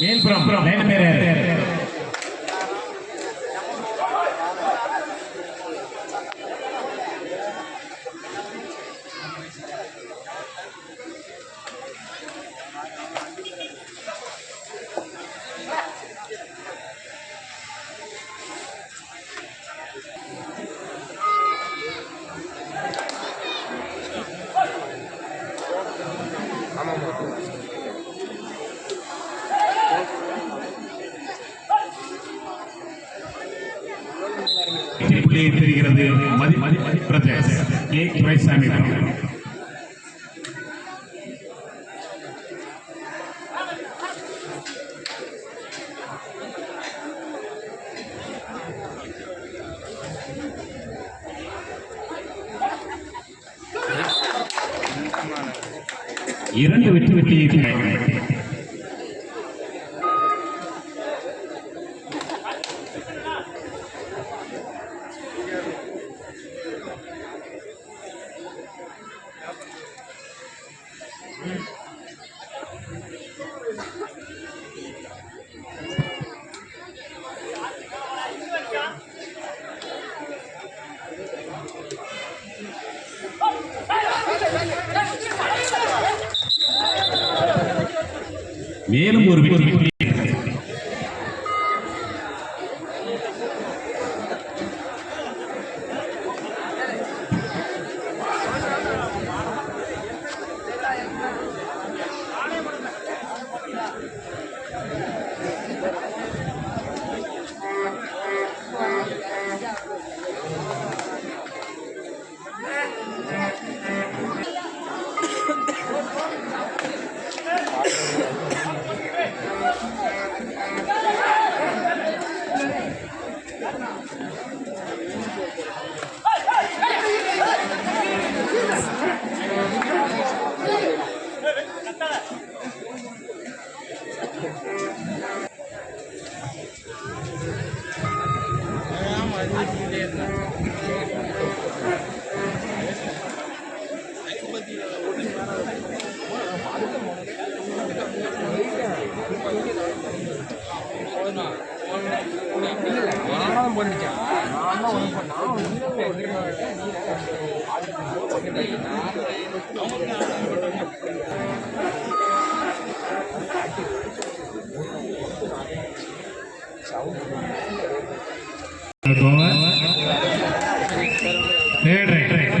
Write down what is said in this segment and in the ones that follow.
மேல்புறம் லைன் பேர் தெரிகிறது. பிரதேஷ் கே துரைசாமி இரண்டு வெற்றியை மேலும் ஒரு வெற்றி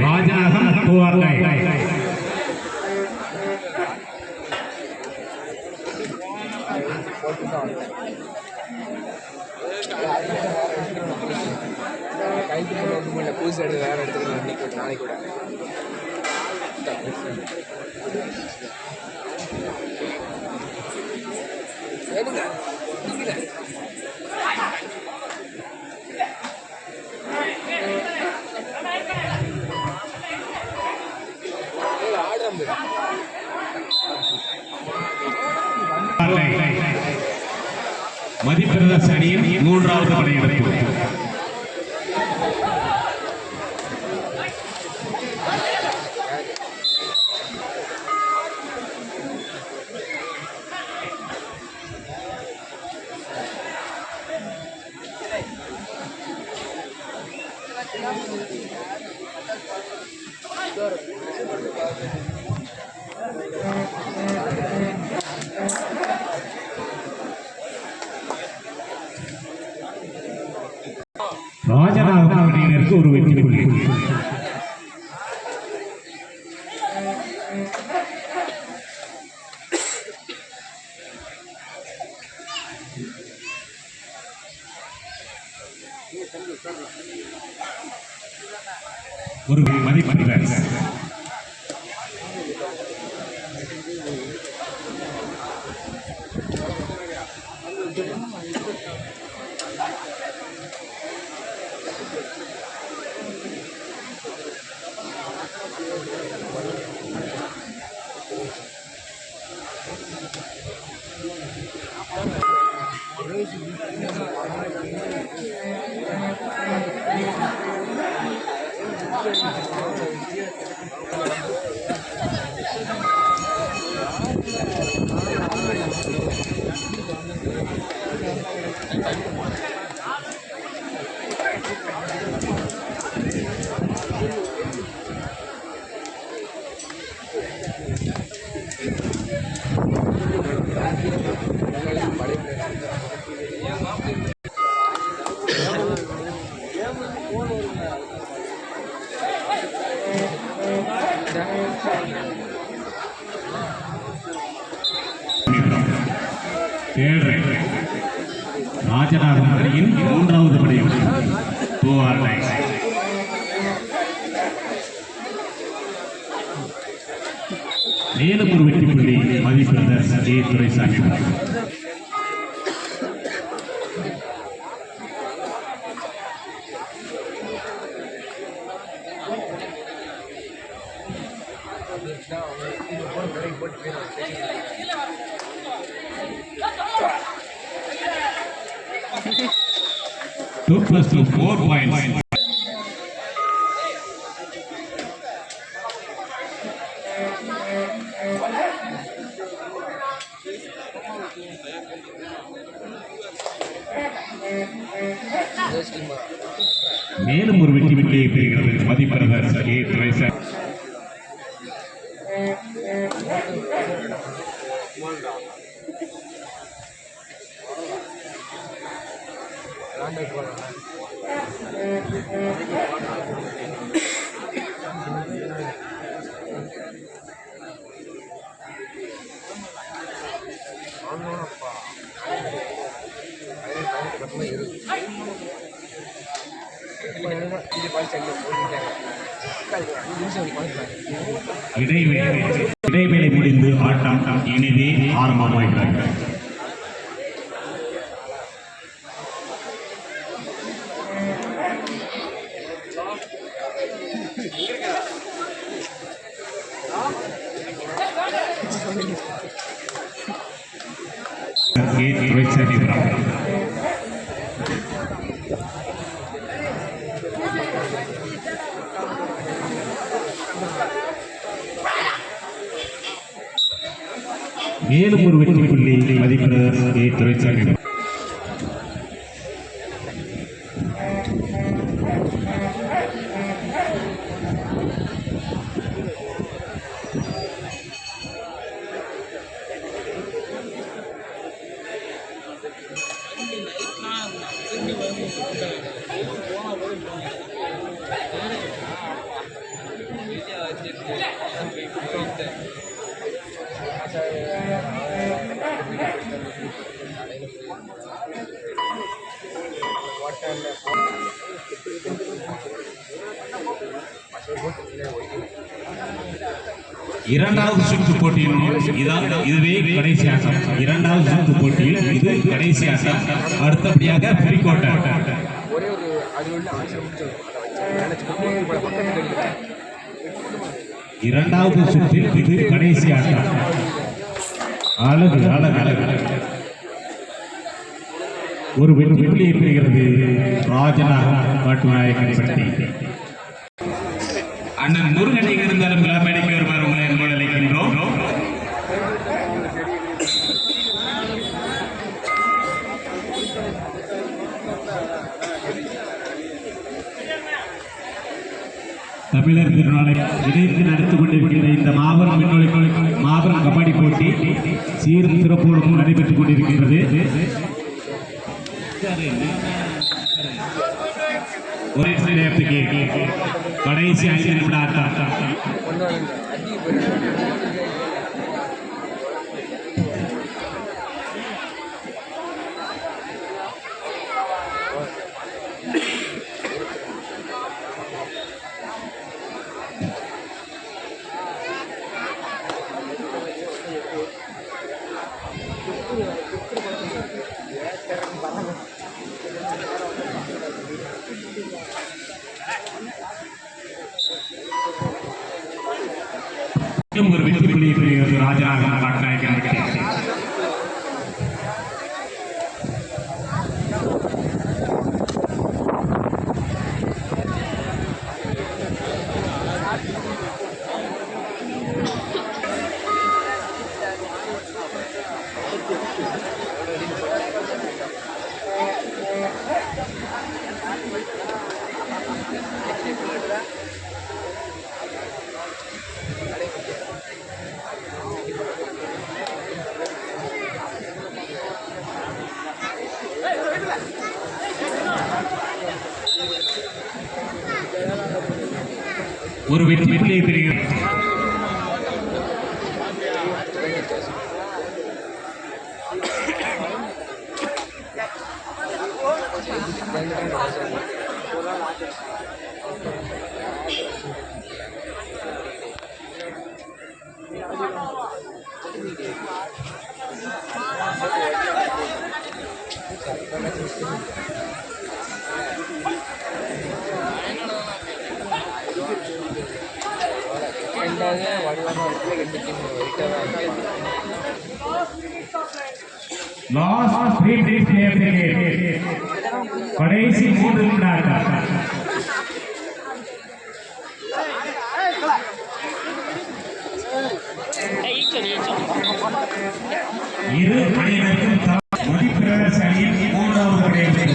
ராஜாகம் கைக்கு ஒன்றும் இல்லை, புதுசு எடுத்து வேறு எடுத்துக்கலாம் இன்னைக்கு நாளைக்கு கூட. மதிப்பிரதர்ஸ் அணியின் மூன்றாவது படையெடுப்பு. ராஜநாதன் அணியினருக்கு ஒரு வெற்றி புள்ளி. ஒரு மதிப்பெண் தேர்ட் ரைட். ராஜநாகம் அணியின் மூன்றாவது படையெடுப்பு 2 ஆர் லைன். மேலும் ஒரு வெற்றி புள்ளி மதிப்பிருந்த J Duraisamy. Two plus two, 4 points. மேலும் ஒரு வெற்றி புள்ளியை பெறுகிறது மதிப்பிருந்த ஜே துரைசாமி. இடைவேளை முடிந்து ஆட்டம் இனிதே ஆரம்பமாகிறது. மேலும் ஒரு வெற்றி புள்ளி மதிப்பினர் ஏ துரைசாமி. இரண்டாவது சுற்று போட்டியில் இதுவே கடைசி ஆட்டம். இரண்டாவது சுற்று போட்டியில் இது கடைசி ஆட்டம். அடுத்தபடியாக புலிக்கோட்டை. இரண்டாவது சுற்றில் இது கடைசி ஆட்டம். அழகு அழகு அழகு. ஒரு வெற்றி புள்ளியை பெறுகிறது ராஜநாகம் காட்டுநாயக்கன்பட்டி. அண்ணன் முருகன் இருந்தாலும் விழாமேடைக்கு வருமாறு உங்களை அன்போடு அழைக்கின்றோம். தமிழர் திருநாளை இணைத்து நடத்திக் கொண்டிருக்கின்ற இந்த மாபெரும் கபடி போட்டி சீரும் சிறப்போடும் நடைபெற்றுக் கொண்டிருக்கின்றது. ஒரே நேரத்துக்கு கடைசி 5 நிமிட ஆட்டம். ஒரு வெற்றி புள்ளியை பெறுகிறது ராஜநாகம் காட்டுநாயக்கன்பட்டி. ஒரு வெற்றி புள்ளியை பெறுகிறது. ரெண்டாவது வலுவான இடத்துல ரெண்டு டீம் வெயிட்டாக லாஸ்ட் 3 பிளேயர் கடைசி 3 நிமிடங்கள் இரு அணியினருக்கும் மதிப்பிரதர்ஸ் அணியின் மூன்றாவது கடைசி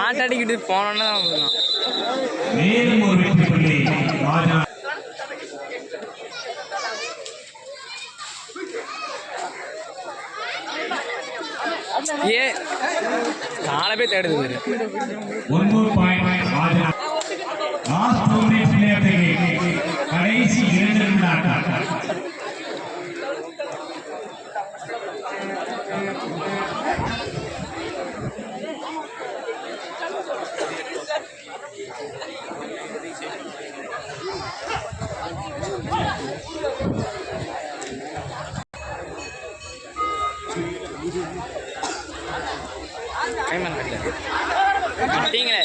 ஆட்டாடிக்கிட்டு போனோன்னு மேலும் ஒரு வெற்றி புள்ளி ராஜா ஏ நாளை போய் தேடுது பேரு 1 more point ராஜா லாஸ்ட் 2 minutes கடைசி 2 நிமிடங்கள் மாட்டீங்களே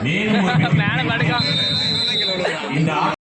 மேலும் மேல படுக்கலாம் இந்த